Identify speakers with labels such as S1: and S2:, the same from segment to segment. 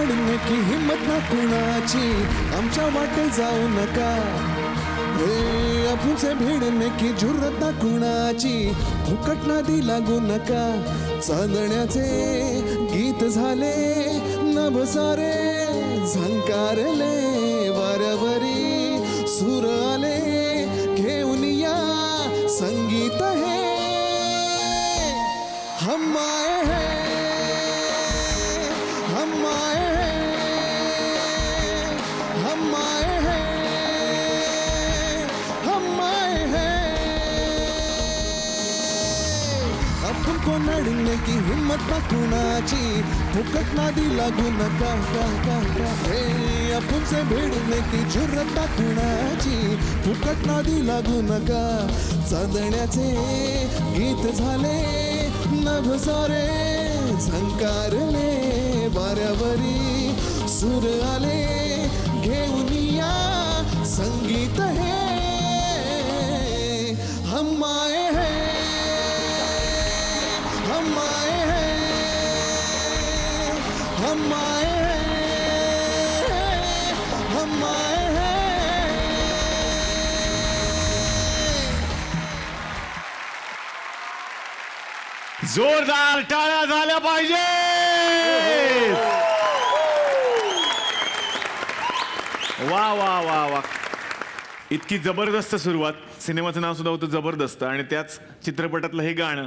S1: लढण्याची हिम्मत ना कुणाची, आमच्या वाटे जाऊ नका. हे अफूचे भिडण्याची जुर्रत ना कुणाची, फुकट नादी लागू नका. चांदण्याचे गीत झाले नभसारे, झंकारले वाऱ्यावरी सूर आले, घेऊन या संगीत हे हम आए हैं, हम आए हैं, हम आए हैं, हम आए हैं. आपण को लढने की हिम्मत ना कुणाची, फुकट नादी लागू नका. हे आपण से भिडने की जुर्रत ना कुणाची, फुकट नादी लागू नका. चांदण्याचे गीत झाले नभसारे, झंकारले वाऱ्यावरी सूर आले, घेऊन या संगीत हे हम आए हैं, हम आए हैं, हम आए हैं, हम आए हैं.
S2: जोरदार टाळ्या झाल्या पाहिजे. वा वा वा वा, इतकी जबरदस्त सुरुवात. सिनेमाचं नाव सुद्धा होतं जबरदस्त, आणि त्याच चित्रपटातलं हे गाणं,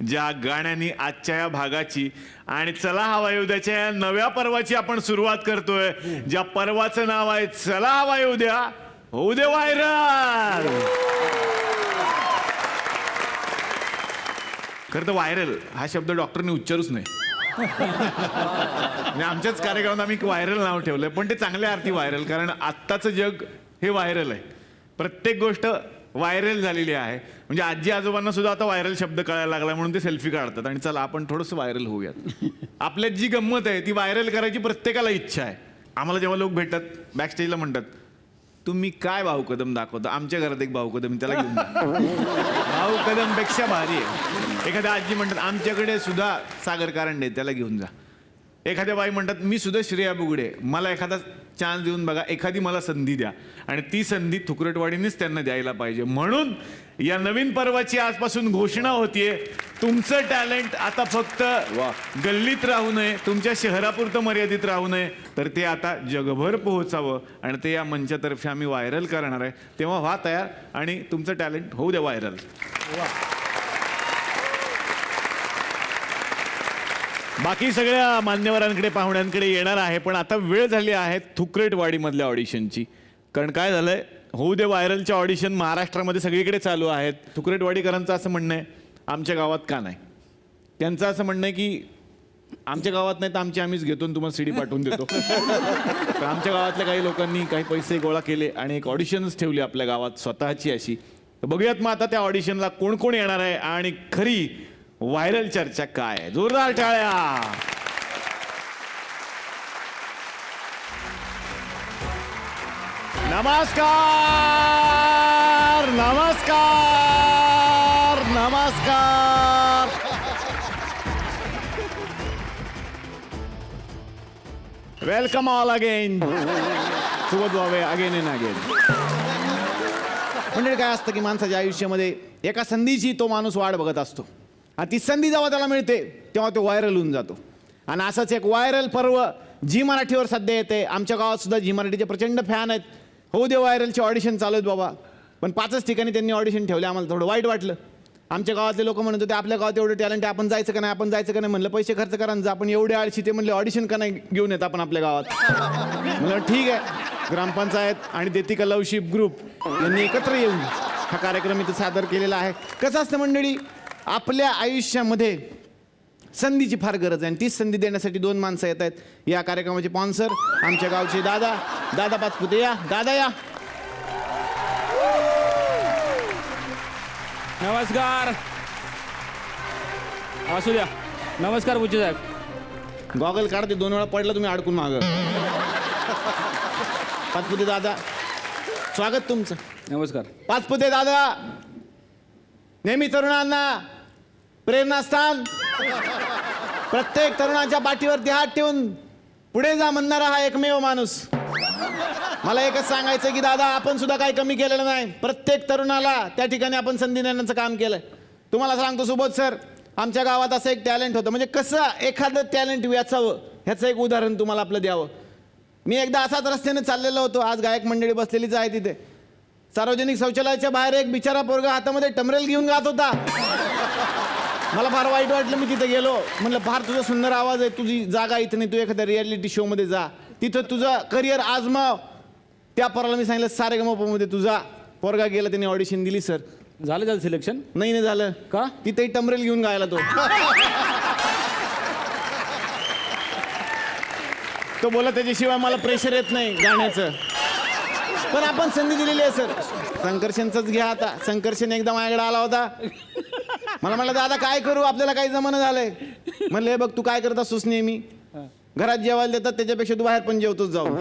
S2: ज्या गाण्याने आजच्या या भागाची आणि चला हवा येऊ द्याच्या या नव्या पर्वाची आपण सुरुवात करतोय. ज्या पर्वाचं नाव आहे चला हवा येऊ द्या, होऊ दे व्हायरल. खरं तर व्हायरल हा शब्द डॉक्टरने उच्चारूच नाही. आमच्याच कार्यक्रमात आम्ही व्हायरल नाव ठेवलंय, पण ते चांगल्या अर्थी व्हायरल, कारण आत्ताचं जग हे व्हायरल आहे. प्रत्येक गोष्ट व्हायरल झालेली आहे. म्हणजे आजी आजोबांना सुद्धा आता व्हायरल शब्द कळायला लागला, म्हणून ते सेल्फी काढतात. आणि चला आपण थोडंसं व्हायरल होऊयात. आपल्यात जी गंमत आहे ती व्हायरल करायची प्रत्येकाला इच्छा आहे. आम्हाला जेव्हा लोक भेटतात बॅकस्टेजला म्हणतात, तुम्ही काय भाऊ कदम दाखवता, आमच्या घरात एक भाऊ कदम, त्याला घेऊन जा. भाऊ कदम पेक्षा भारी आहे. एखाद्या आजी म्हणतात, आमच्याकडे सुद्धा सागर कारंडे, त्याला घेऊन जा. एखाद्या बाई म्हणतात, मी सुद्धा श्रेया बुगडे, मला एखादा चान्स देऊन बघा, एखादी मला संधी द्या. आणि ती संधी थुकरटवाडीनेच त्यांना द्यायला पाहिजे. म्हणून या नवीन पर्वाची आजपासून घोषणा होतीये. तुमचं टॅलेंट आता फक्त गल्लीत राहू नये, तुमच्या शहरापुरतं मर्यादित राहू नये, तर ते आता जगभर पोहोचावं. आणि ते या मंचातर्फे आम्ही व्हायरल करणार आहे. तेव्हा व्हा तयार आणि तुमचं टॅलेंट होऊ द्या व्हायरल. बाकी सगळ्या मान्यवरांकडे पाहुण्यांकडे येणार आहे, पण आता वेळ झाली आहे थुकरेटवाडीमधल्या ऑडिशनची. कारण काय झालंय, होऊ दे व्हायरलच्या ऑडिशन महाराष्ट्रामध्ये सगळीकडे चालू आहेत. थुकरेटवाडीकरांचं असं म्हणणं आहे, आमच्या गावात का नाही. त्यांचं असं म्हणणं आहे की आमच्या गावात नाही तर आम्हीच घेतो आणि तुम्हाला सीडी पाठवून देतो. तर आमच्या गावातल्या काही लोकांनी काही पैसे गोळा केले आणि एक ऑडिशनच ठेवली आपल्या गावात स्वतःची अशी. तर बघूयात मग आता त्या ऑडिशनला कोण कोण येणार आहे आणि खरी व्हायरल चर्चा काय. जोरदार टाळ्या. नमस्कार नमस्कार नमस्कार. Welcome all again. Subodh Bhave again and again. म्हणजे काय असतं की माणसाच्या आयुष्यामध्ये एका संधीची तो माणूस वाट बघत असतो, आणि ती संधी जेव्हा त्याला मिळते तेव्हा तो व्हायरल होऊन जातो. आणि असंच एक व्हायरल पर्व झी मराठीवर सध्या येते. आमच्या गावात सुद्धा झी मराठीचे प्रचंड फॅन आहेत. होऊ दे व्हायरलचे ऑडिशन चालू आहेत बाबा, पण 5च ठिकाणी त्यांनी ऑडिशन ठेवले. आम्हाला थोडं वाईट वाटलं. आमच्या गावातले लोक म्हणत होते, आपल्या गावात एवढं टॅलेंट आहे, आपण जायचं का नाही, आपण जायचं का नाही. म्हणलं पैसे खर्च करा जा, आपण एवढे आळशी. ते म्हणले ऑडिशन का नाही घेऊन येत आपण आपल्या गावात. म्हणलं ठीक आहे. ग्रामपंचायत आणि देतिका लवशिप ग्रुप यांनी एकत्र येऊन हा कार्यक्रम इथं सादर केलेला आहे. कसं असतं मंडळी, आपल्या आयुष्यामध्ये संधीची फार गरज आहे, आणि तीच संधी देण्यासाठी 2 माणसं येत आहेत. या कार्यक्रमाचे स्पॉन्सर आमच्या गावचे दादा पाचपुते. या दादा या.
S3: नमस्कार. असू द्या. नमस्कार बुच्चे साहेब.
S2: गॉगल काढते, 2 वेळा पडला तुम्ही अडकून मागं. पाचपुते दादा, स्वागत तुमचं.
S3: नमस्कार.
S2: पाचपुते दादा नेहमी तरुणांना प्रेरणास्थान, प्रत्येक तरुणाच्या पाठीवरती हात ठेवून
S4: पुढे जा म्हणणारा हा एकमेव माणूस. मला एकच सांगायचं की दादा, आपण सुद्धा काही कमी केलेलं नाही. प्रत्येक तरुणाला त्या ठिकाणी आपण संधी देण्याचं काम केलंय. तुम्हाला सांगतो सुबोध सर, आमच्या गावात असं एक टॅलेंट होतं, म्हणजे कसं एखादं टॅलेंट वेचावं ह्याचं एक उदाहरण तुम्हाला आपलं द्यावं. मी एकदा असाच रस्त्याने चाललेलो होतो. आज गायक मंडळी बसलेलीच आहे तिथे. सार्वजनिक शौचालयाच्या बाहेर एक बिचारा पोरगा हातामध्ये टमरेल घेऊन गात होता. मला फार वाईट वाटलं. मी तिथे गेलो. म्हणलं फार तुझा सुंदर आवाज आहे, तुझी जागा इथं नाही, तू एखाद्या रियालिटी शो मध्ये जा, तिथं तुझं करिअर आजमाव. त्या पोराला मी सांगितलं सारेगमपमध्ये तुझा. पोरगा गेला, त्याने ऑडिशन दिली. सर
S3: झालं त्याचं सिलेक्शन?
S4: नाही झालं.
S3: का?
S4: तिथेही टमरेल घेऊन गायला तो बोला त्याच्याशिवाय मला प्रेशर येत नाही गाण्याचं. पण आपण संधी दिलेली आहे सर. संकर्षणच घ्या आता. संकर्षण एकदा माझ्याकडे आला होता. मला म्हणलं दादा काय करू, आपल्याला काही जमानं झालंय. म्हणलं हे बघ, तू काय करत असतोस नेहमी, घरात जेवायला देतात त्याच्यापेक्षा तू बाहेर पण जेवतोच जाऊ.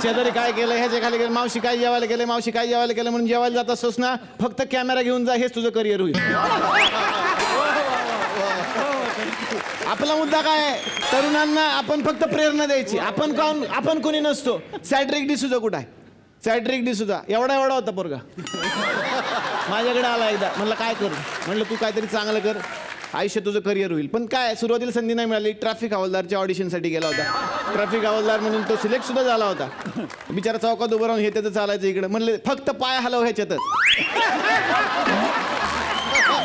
S4: शेजारी काय केलं, ह्याच्या खाली गेलं, मावशी काय जेवायला केलं, मावशी काय जेवायला केलं म्हणून जेवायला जात असतोस ना, फक्त कॅमेरा घेऊन जा, हेच तुझं करिअर होईल. आपला मुद्दा काय आहे, तरुणांना आपण फक्त प्रेरणा द्यायची. आपण कोणी नसतो. सॅड्रिक डिसूजा कुठं आहे? सॅड्रिक डिसूजा एवढा होता पोरगा. माझ्याकडे आला एकदा. म्हणलं काय करू, म्हणलं तू काहीतरी चांगलं कर, आयुष्य तुझं करिअर होईल. पण काय, सुरुवातीला संधी नाही मिळाली. ट्रॅफिक हवालदारच्या ऑडिशनसाठी गेला होता. ट्रॅफिक हवालदार म्हणून तो सिलेक्ट सुद्धा झाला होता. बिचारा चौकात उभं राहून हे त्याचं चालायचं इकडे. म्हणलं फक्त पाय हलव ह्याच्यातच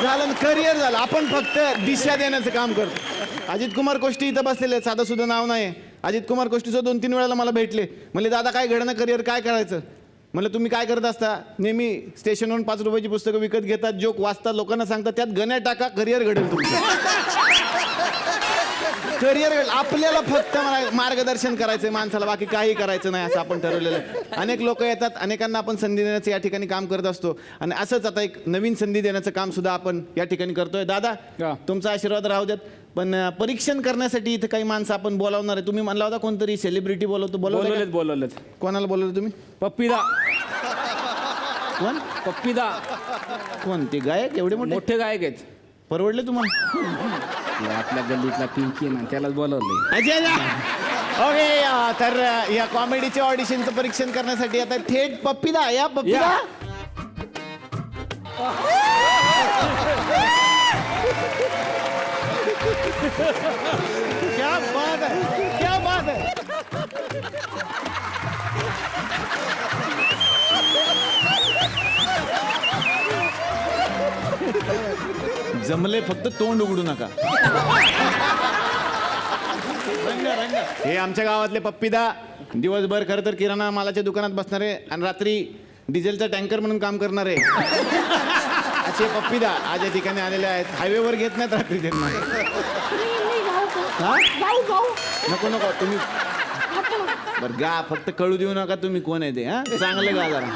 S4: झालं, करिअर झालं. आपण फक्त दिशा देण्याचं काम करतो. अजित कुमार कोष्टी इथं बसलेले आहेत, साधं सुद्धा नाव नाही. अजित कुमार कोष्टीचं 2-3 वेळेला मला भेटले. म्हणले दादा काय घडणं, करिअर काय करायचं. म्हणलं तुम्ही काय करत असता? नेहमी स्टेशनवरून 5 रुपयाची पुस्तकं विकत घेतात, जोक वाचतात, लोकांना सांगतात, त्यात गण्या टाका, करिअर घडेल तुमचं. करिअर घडेल. आपल्याला फक्त मार्गदर्शन करायचंय माणसाला, बाकी काही करायचं नाही असं आपण ठरवलेलं आहे. अनेक लोक येतात, अनेकांना आपण संधी देण्याचं या ठिकाणी काम करत असतो. आणि असंच आता एक नवीन संधी देण्याचं काम सुद्धा आपण या ठिकाणी करतोय. दादा तुमचा आशीर्वाद राहू द्यात. पण परीक्षण करण्यासाठी इथे काही माणसं आपण बोलावणार आहे. तुम्ही म्हणला होता कोणतरी सेलिब्रिटी
S3: बोलवलेत.
S4: कोणाला बोलवलं तुम्ही?
S3: पप्पीदा.
S4: कोण?
S3: पप्पीदा.
S4: कोण ते गायक? एवढे
S3: मोठे गायक आहेत.
S4: परवडले तुम्हाला?
S3: आपल्या गल्लीतला पिंकी ना, त्यालाच बोलवले.
S4: ओके, तर या कॉमेडीच्या ऑडिशनचं परीक्षण करण्यासाठी आता थेट पप्पीदा. या पप्पीदा. क्या बात है, क्या बात है. जमले, फक्त तोंड उघडू नका. हे आमच्या गावातले पप्पीदा. दिवसभर खरं तर किराणा मालाच्या दुकानात बसणारे आणि रात्री डिझेलचा टँकर म्हणून काम करणारे असे पप्पीदा आज या ठिकाणी आलेले आहेत. हायवेवर घेत नाहीत रात्री त्यांना. नको तुम्ही बरं गा, फक्त कळू देऊ नका तुम्ही कोण आहे ते. हा, चांगलं गा जरा.